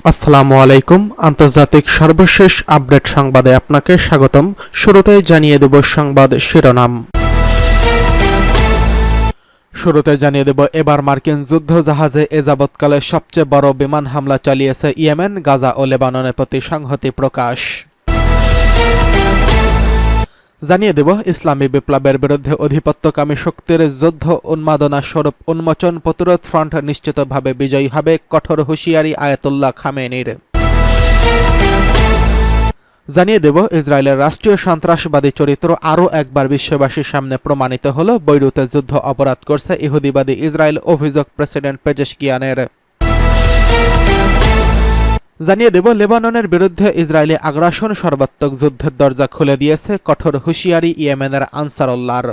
আসসালামু আলাইকুম। আন্তর্জাতিক সর্বশেষ আপডেট সংবাদে আপনাকে স্বাগতম। শুরুতেই জানিয়ে দেব সংবাদ শিরোনাম। এবার মার্কিন যুদ্ধজাহাজে এযাবৎকালে সবচেয়ে বড় বিমান হামলা চালিয়েছে ইয়েমেন, গাজা ও লেবাননের প্রতি সংহতি প্রকাশ। জানিয়ে দেব ইসলামী বিপ্লবের বিরুদ্ধে আধিপত্যকামী শক্তির যুদ্ধ উন্মাদনা স্বরূপ উন্মোচন প্রতিরোধ ফ্রন্ট নিশ্চিতভাবে বিজয়ী হবে, কঠোর হুঁশিয়ারি আয়াতুল্লাহ খামেনির। জানিয়ে দেব ইসরায়েলের রাষ্ট্রীয় সন্ত্রাসবাদী চরিত্র আরও একবার বিশ্ববাসীর সামনে প্রমাণিত হল। বৈরুতে যুদ্ধ অপরাধ করছে ইহুদিবাদী ইসরায়েল, অভিযোগ প্রেসিডেন্ট পেজেশকিয়ানের। জানিয়ে দেব লেবাননের বিরুদ্ধে ইসরায়েলি আগ্রাসন সর্বাত্মক যুদ্ধের দরজা খুলে দিয়েছে, কঠোর হুঁশিয়ারি ইয়েমেনের আনসারুল্লাহর।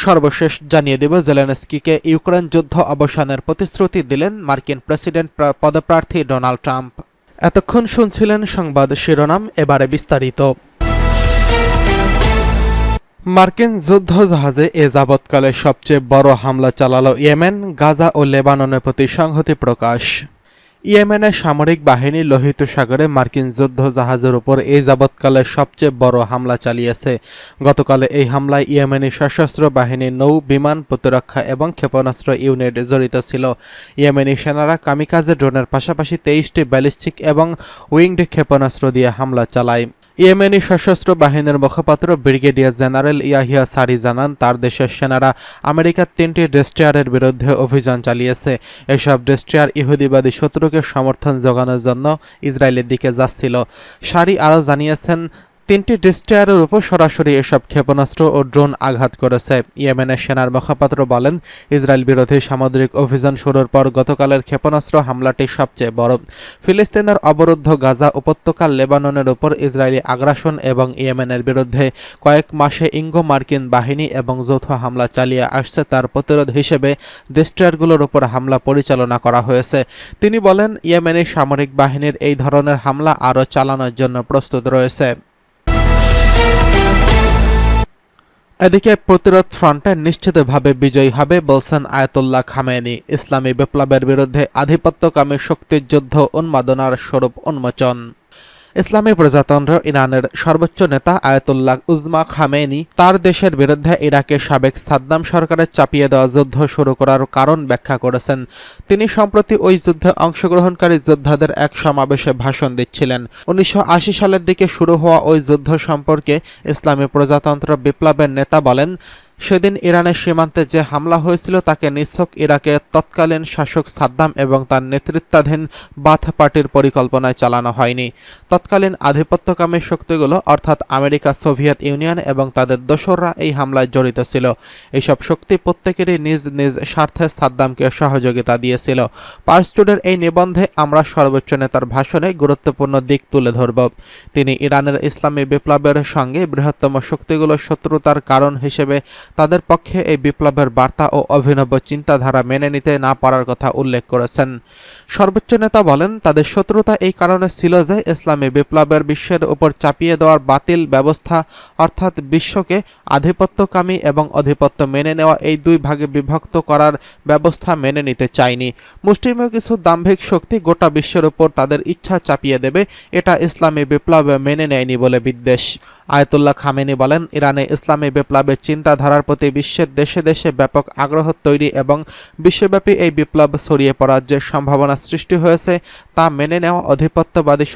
সর্বশেষ জানিয়ে দেব জেলেনস্কিকে ইউক্রেন যুদ্ধ অবসানের প্রতিশ্রুতি দিলেন মার্কিন প্রেসিডেন্ট পদপ্রার্থী ডোনাল্ড ট্রাম্প। এতক্ষণ শুনছিলেন সংবাদ শিরোনাম, এবারে বিস্তারিত। মার্কিন যুদ্ধজাহাজে যাবৎকালে সবচেয়ে বড় হামলা চালালো ইয়েমেন, গাজা ও লেবাননের প্রতি সংহতি প্রকাশ। ইয়েমেনের সামরিক বাহিনী লোহিত সাগরে মার্কিন যুদ্ধজাহাজের উপর যাবৎকালে সবচেয়ে বড় হামলা চালিয়েছে। গতকালে এই হামলায় ইয়েমেনি সশস্ত্র বাহিনীর নৌ, বিমান প্রতিরক্ষা এবং ক্ষেপণাস্ত্র ইউনিট জড়িত ছিল। ইয়েমেনি সেনারা কামিকাজে ড্রোনের পাশাপাশি 23টি ব্যালিস্টিক এবং উইংড ক্ষেপণাস্ত্র দিয়ে হামলা চালায়। ইয়েমেনি সশস্ত্র বাহিনীর মুখপাত্র ব্রিগেডিয়ার জেনারেল ইয়াহিয়া সারি জানান, তার দেশের সেনারা আমেরিকার 3টি ডেস্ট্রয়ারের বিরুদ্ধে অভিযান চালিয়েছে। এসব ডেস্ট্রয়ার ইহুদিবাদী শত্রুকে সমর্থন যোগানোর জন্য ইসরায়েলের দিকে যাচ্ছিল। সারি আরও জানিয়েছেন, 3টি ডেস্ট্রয়ারের উপর সরাসরি এসব ক্ষেপণাস্ত্র ও ড্রোন আঘাত করেছে। ইয়েমেনের সেনার মুখপাত্র বলেন, ইসরায়েল বিরোধী সামুদ্রিক অভিযান শুরুর পর গতকালের ক্ষেপণাস্ত্র হামলাটি সবচেয়ে বড়। ফিলিস্তিনের অবরুদ্ধ গাজা উপত্যকা, লেবাননের উপর ইসরায়েলি আগ্রাসন এবং ইয়েমেনের বিরুদ্ধে কয়েক মাসে ইঙ্গো মার্কিন বাহিনী এবং যৌথ হামলা চালিয়ে আসছে, তার প্রতিরোধ হিসেবে ডেস্ট্রয়ারগুলোর উপর হামলা পরিচালনা করা হয়েছে। তিনি বলেন, ইয়েমেনি সামরিক বাহিনীর এই ধরনের হামলা আরও চালানোর জন্য প্রস্তুত রয়েছে। এদিকে প্রতিরোধ ফ্রন্টে নিশ্চিতভাবে বিজয়ী হবে বলছেন আয়াতুল্লাহ খামেনি। ইসলামী বিপ্লবের বিরুদ্ধে আধিপত্যকামী শক্তির যুদ্ধ উন্মাদনার স্বরূপ উন্মোচন। ইসলামী প্রজাতন্ত্র ইরানের সর্বোচ্চ নেতা আয়াতুল্লাহ উজমা খামেনি তার দেশের বিরুদ্ধে ইরাকের সাবেক সাদ্দাম সরকারের চাপিয়ে দেওয়া যুদ্ধ শুরু করার কারণ ব্যাখ্যা করেছেন। তিনি সম্প্রতি ওই যুদ্ধে অংশগ্রহণকারী যোদ্ধাদের এক সমাবেশে ভাষণ দিচ্ছিলেন। 1980 সালের দিকে শুরু হওয়া ওই যুদ্ধ সম্পর্কে ইসলামী প্রজাতন্ত্র বিপ্লবের নেতা বলেন, সেদিন ইরানের সীমান্তে যে হামলা হয়েছিল তাকে নিছক ইরাকের তৎকালীন শাসক সাদ্দাম এবং তার নেতৃত্বাধীন বাথ পার্টির পরিকল্পনায় চালানো হয়নি। তৎকালীন আধিপত্যকামী শক্তিগুলো অর্থাৎ আমেরিকা, সোভিয়েত ইউনিয়ন এবং তাদের দোসররা এই হামলায় জড়িত ছিল। এইসব শক্তি প্রত্যেকেরই নিজ নিজ স্বার্থে সাদ্দামকে সহযোগিতা দিয়েছিল। পার্স টুডের এই নিবন্ধে আমরা সর্বোচ্চ নেতার ভাষণে গুরুত্বপূর্ণ দিক তুলে ধরব। তিনি ইরানের ইসলামী বিপ্লবের সঙ্গে বৃহত্তম শক্তিগুলোর শত্রুতার কারণ হিসেবে তাদের পক্ষে এই বিপ্লবের বার্তা ও অভিনব চিন্তাধারা মেনে নিতে না পারার কথা উল্লেখ করেছেন। সর্বোচ্চ নেতা বলেন, তাদের শত্রুতা এই কারণে ছিল যে ইসলামী বিপ্লবের বিশ্বের উপর চাপিয়ে দেওয়ার বাতিল ব্যবস্থা অর্থাৎ বিশ্বকে আধিপত্যকামী এবং আধিপত্য মেনে নেওয়া এই দুই ভাগে বিভক্ত করার ব্যবস্থা মেনে নিতে চায়নি। মুষ্টিমেয় কিছু দাম্ভিক শক্তি গোটা বিশ্বের উপর তাদের ইচ্ছা চাপিয়ে দেবে, এটা ইসলামী বিপ্লব মেনে নেয়নি বলে বিদ্বেষ। আয়াতুল্লাহ খামেনি বলেন, ইরানে ইসলামী বিপ্লবের চিন্তাধারার প্রতি বিশ্বের দেশে দেশে ব্যাপক আগ্রহ তৈরি এবং বিশ্বব্যাপী এই বিপ্লব ছড়িয়ে পড়ার যে সম্ভাবনা সৃষ্টি হয়েছে তা মেনে নেওয়া আধিপত্যবাদী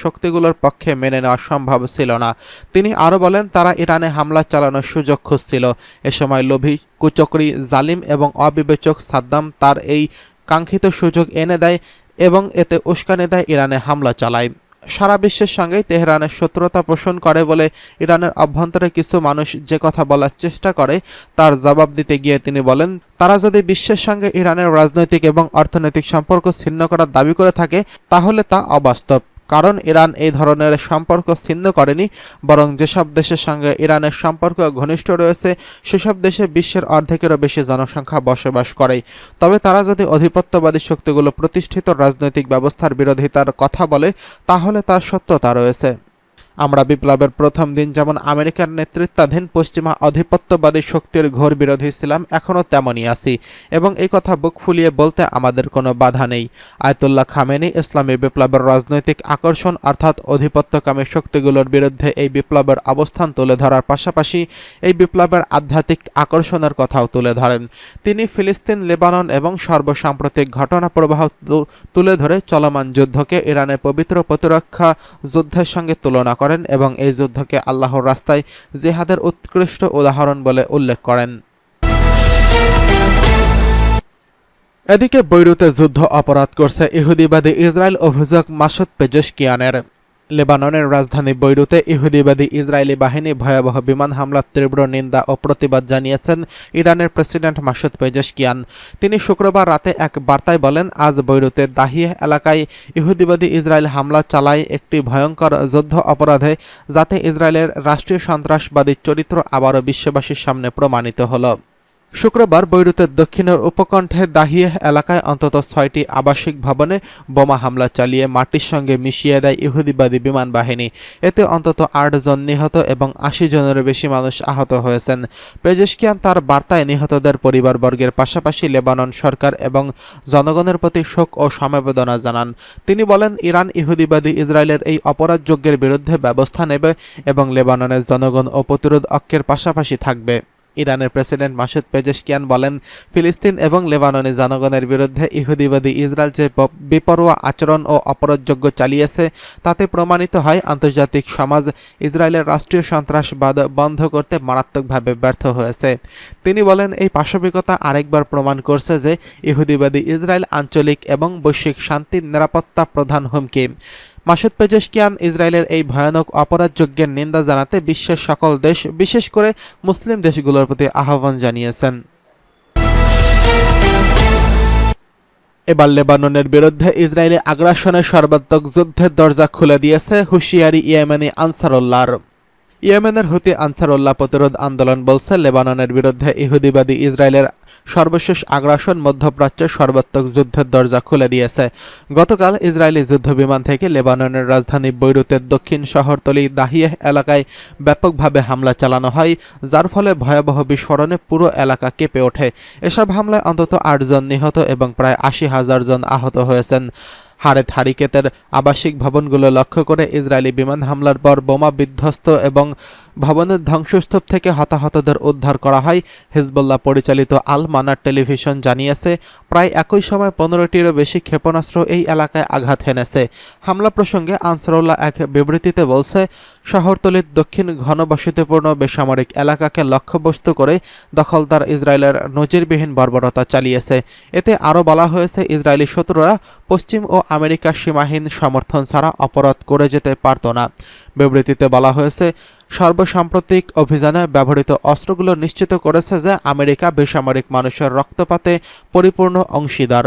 শক্তিগুলোর পক্ষে মেনে নেওয়া সম্ভব ছিল না। তিনি আরও বলেন, তারা ইরানে হামলা চালানোর সুযোগ খুঁজছিল। এ সময় লোভী, কুচক্রী, জালিম এবং অবিবেচক সাদ্দাম তার এই কাঙ্ক্ষিত সুযোগ এনে দেয় এবং এতে উস্কানি দেয় ইরানে হামলা চালায়। সারা বিশ্বের সঙ্গেই তেহরানের শত্রুতা পোষণ করে বলে ইরানের অভ্যন্তরে কিছু মানুষ যে কথা বলার চেষ্টা করে তার জবাব দিতে গিয়ে তিনি বলেন, তারা যদি বিশ্বের সঙ্গে ইরানের রাজনৈতিক এবং অর্থনৈতিক সম্পর্ক ছিন্ন করার দাবি করে থাকে তাহলে তা অবাস্তব। কারণ ইরান এই ধরনের সম্পর্ক ছিন্ন করেনি, বরং যেসব দেশের সঙ্গে ইরানের সম্পর্ক ঘনিষ্ঠ রয়েছে সেসব দেশে বিশ্বের অর্ধেকেরও বেশি জনসংখ্যা বসবাস করে। তবে তারা যদি আধিপত্যবাদী শক্তিগুলো প্রতিষ্ঠিত রাজনৈতিক ব্যবস্থার বিরোধিতার কথা বলে তাহলে তার সত্যতা রয়েছে। আমরা বিপ্লবের প্রথম দিন যেমন আমেরিকার নেতৃত্বাধীন পশ্চিমা আধিপত্যবাদী শক্তির ঘোর বিরোধী ছিলাম, এখনও তেমনই আছি এবং এই কথা বুক ফুলিয়ে বলতে আমাদের কোনো বাধা নেই। আয়াতুল্লাহ খামেনি ইসলামী বিপ্লবের রাজনৈতিক আকর্ষণ অর্থাৎ আধিপত্যকামী শক্তিগুলোর বিরুদ্ধে এই বিপ্লবের অবস্থান তুলে ধরার পাশাপাশি এই বিপ্লবের আধ্যাত্মিক আকর্ষণের কথাও তুলে ধরেন। তিনি ফিলিস্তিন, লেবানন এবং সর্বসাম্প্রতিক ঘটনা প্রবাহ তুলে ধরে চলমান যুদ্ধকে ইরানের পবিত্র প্রতিরক্ষা যুদ্ধের সঙ্গে তুলনা করেন এবং এই যুদ্ধকে আল্লাহর রাস্তায় জিহাদের উৎকৃষ্ট উদাহরণ বলে উল্লেখ করেন। এদিকে বৈরুতে যুদ্ধ অপরাধ করছে ইহুদিবাদী ইসরায়েল, অভিযোগ মাসুদ পেজেশকিয়ানের। লেবাননের রাজধানী বৈরুতে ইহুদিবাদী ইসরায়েলি বাহিনী ভয়াবহ বিমান হামলার তীব্র নিন্দা ও প্রতিবাদ জানিয়েছেন ইরানের প্রেসিডেন্ট মাসুদ পেজেশকিয়ান। তিনি শুক্রবার রাতে এক বার্তায় বলেন, আজ বৈরুতের দাহিয়াহ এলাকায় ইহুদিবাদী ইসরায়েল হামলা চালায় একটি ভয়ঙ্কর যুদ্ধ অপরাধে, যাতে ইসরায়েলের রাষ্ট্রীয় সন্ত্রাসবাদী চরিত্র আবারও বিশ্ববাসীর সামনে প্রমাণিত হলো। শুক্রবার বৈরুতের দক্ষিণের উপকণ্ঠে দাহিয়াহ এলাকায় অন্তত 6টি আবাসিক ভবনে বোমা হামলা চালিয়ে মাটির সঙ্গে মিশিয়ে দেয় ইহুদিবাদী বিমান বাহিনী। এতে অন্তত 8 জন নিহত এবং 80 জনেরও বেশি মানুষ আহত হয়েছেন। পেজেশকিয়ান তার বার্তায় নিহতদের পরিবারবর্গের পাশাপাশি লেবানন সরকার এবং জনগণের প্রতি শোক ও সমবেদনা জানান। তিনি বলেন, ইরান ইহুদিবাদী ইসরায়েলের এই অপরাধযজ্ঞের বিরুদ্ধে ব্যবস্থা নেবে এবং লেবাননের জনগণ ও প্রতিরোধ অক্ষের পাশাপাশি থাকবে। ইরানের প্রেসিডেন্ট মাসুদ পেজেশকিয়ান বলেন, ফিলিস্তিন এবং লেবাননি জনগণের বিরুদ্ধে ইহুদিবাদী ইসরায়েল যে বেপরোয়া আচরণ ও অপরাধযজ্ঞ চালিয়েছে তাতে প্রমাণিত হয় আন্তর্জাতিক সমাজ ইসরায়েলের রাষ্ট্রীয় সন্ত্রাসবাদ বন্ধ করতে মারাত্মকভাবে ব্যর্থ হয়েছে। তিনি বলেন, এই পাশবিকতা আরেকবার প্রমাণ করছে যে ইহুদিবাদী ইসরায়েল আঞ্চলিক এবং বৈশ্বিক শান্তির নিরাপত্তা প্রধান হুমকি। মাসুদ পেজেশকিয়ান ইসরায়েলের এই ভয়ানক অপরাধযজ্ঞের নিন্দা জানাতে বিশ্বের সকল দেশ, বিশেষ করে মুসলিম দেশগুলোর প্রতি আহ্বান জানিয়েছেন। এবার লেবাননের বিরুদ্ধে ইসরায়েলি আগ্রাসনের সর্বাত্মক যুদ্ধের দরজা খুলে দিয়েছে হুঁশিয়ারি ইয়েমেনি আনসারুল্লাহর। ইয়েমেনের হুতি আনসারুল্লাহ প্রতিরোধ আন্দোলন বলছে, লেবাননের বিরুদ্ধে ইহুদিবাদী ইসরায়েলের সর্বশেষ আগ্রাসন মধ্যপ্রাচ্যের সর্বাত্মক যুদ্ধের দরজা খুলে দিয়েছে। গতকাল ইসরায়েলি যুদ্ধবিমান থেকে লেবাননের রাজধানী বৈরুতের দক্ষিণ শহরতলি দাহিয়াহ এলাকায় ব্যাপকভাবে হামলা চালানো হয়, যার ফলে ভয়াবহ বিস্ফোরণে পুরো এলাকা কেঁপে ওঠে। এসব হামলায় অন্তত 8 জন নিহত এবং প্রায় 80,000 জন আহত হয়েছেন। হারেত হারিকেতের আবাসিক ভবনগুলো লক্ষ্য করে ইসরায়েলি বিমান হামলার পর বোমা বিধ্বস্ত এবং ভবনের ধ্বংসস্তূপ থেকে হতাহতদের উদ্ধার করা হয়। হিজবুল্লাহ পরিচালিত আল মানার টেলিভিশন জানিয়েছে, প্রায় একই সময় 15টিরও বেশি ক্ষেপণাস্ত্র এই এলাকায় আঘাত হেনেছে। হামলা প্রসঙ্গে আনসারুল্লাহ এক বিবৃতিতে বলছে, শহরতলির দক্ষিণ ঘনবসতিপূর্ণ বেসামরিক এলাকাকে লক্ষ্যবস্তু করে দখলদার ইসরায়েলের নজিরবিহীন বর্বরতা চালিয়েছে। এতে আরও বলা হয়েছে, ইসরায়েলি শত্রুরা পশ্চিম ও আমেরিকার সীমাহীন সমর্থন ছাড়া অপরাধ করে যেতে পারত না। বিবৃতিতে বলা হয়েছে, সর্বসাম্প্রতিক অভিযানে ব্যবহৃত অস্ত্রগুলো নিশ্চিত করেছে যে আমেরিকা বেসামরিক মানুষের রক্তপাতে পরিপূর্ণ অংশীদার।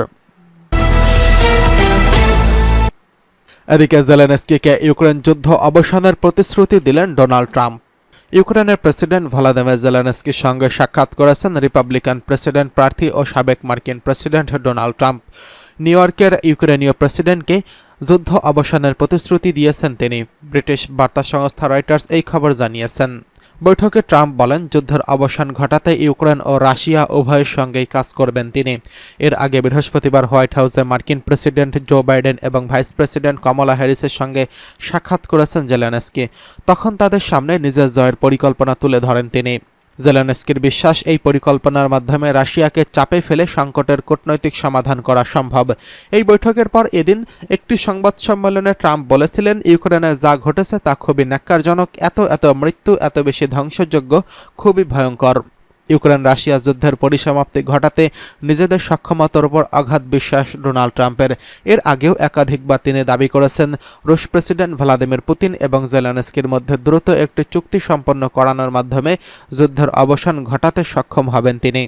এদিকে জেলেনস্কিকে ইউক্রেন যুদ্ধ অবসানের প্রতিশ্রুতি দিলেন ডোনাল্ড ট্রাম্প। ইউক্রেনের প্রেসিডেন্ট ভলোদিমির জেলেনস্কির সঙ্গে সাক্ষাৎ করেছেন রিপাবলিকান প্রেসিডেন্ট প্রার্থী ও সাবেক মার্কিন প্রেসিডেন্ট ডোনাল্ড ট্রাম্প। নিউ ইয়র্কের ইউক্রেনীয় প্রেসিডেন্টকে যুদ্ধ অবসানের প্রতিশ্রুতি দিয়েছেন তিনি। ব্রিটিশ বার্তা সংস্থা রয়টার্স এই খবর জানিয়েছেন। বৈঠকে ট্রাম্প বলেন, যুদ্ধের অবসান ঘটাতে ইউক্রেন ও রাশিয়া উভয়ের সঙ্গেই কাজ করবেন তিনি। এর আগে বৃহস্পতিবার হোয়াইট হাউসে মার্কিন প্রেসিডেন্ট জো বাইডেন এবং ভাইস প্রেসিডেন্ট কমলা হ্যারিসের সঙ্গে সাক্ষাৎ করেছেন জেলেনস্কি। তখন তাদের সামনে নিজের জয়ের পরিকল্পনা তুলে ধরেন তিনি। জেলেনস্কির বিশ্বাস, এই পরিকল্পনার মাধ্যমে রাশিয়াকে চাপে ফেলে সংকটের কূটনৈতিক সমাধান করা সম্ভব। এই বৈঠকের পর এদিন একটি সংবাদ সম্মেলনে ট্রাম্প বলেছিলেন, ইউক্রেনে যা ঘটেছে তা খুবই ন্যাক্কারজনক, এত মৃত্যু, এত বেশি ধ্বংসযজ্ঞ, খুবই ভয়ঙ্কর। ইউক্রেন রাশিয়া যুদ্ধের পরিসমাপ্তি ঘটাতে নিজেদের সক্ষমতার উপর অগাধ বিশ্বাস ডোনাল্ড ট্রাম্পের। এর আগেও একাধিকবার তিনি দাবি করেছেন, রুশ প্রেসিডেন্ট ভ্লাদিমির পুতিন এবং জেলেনস্কির মধ্যে দ্রুত একটি চুক্তি সম্পন্ন করানোর মাধ্যমে যুদ্ধের অবসান ঘটাতে সক্ষম হবেন তিনি।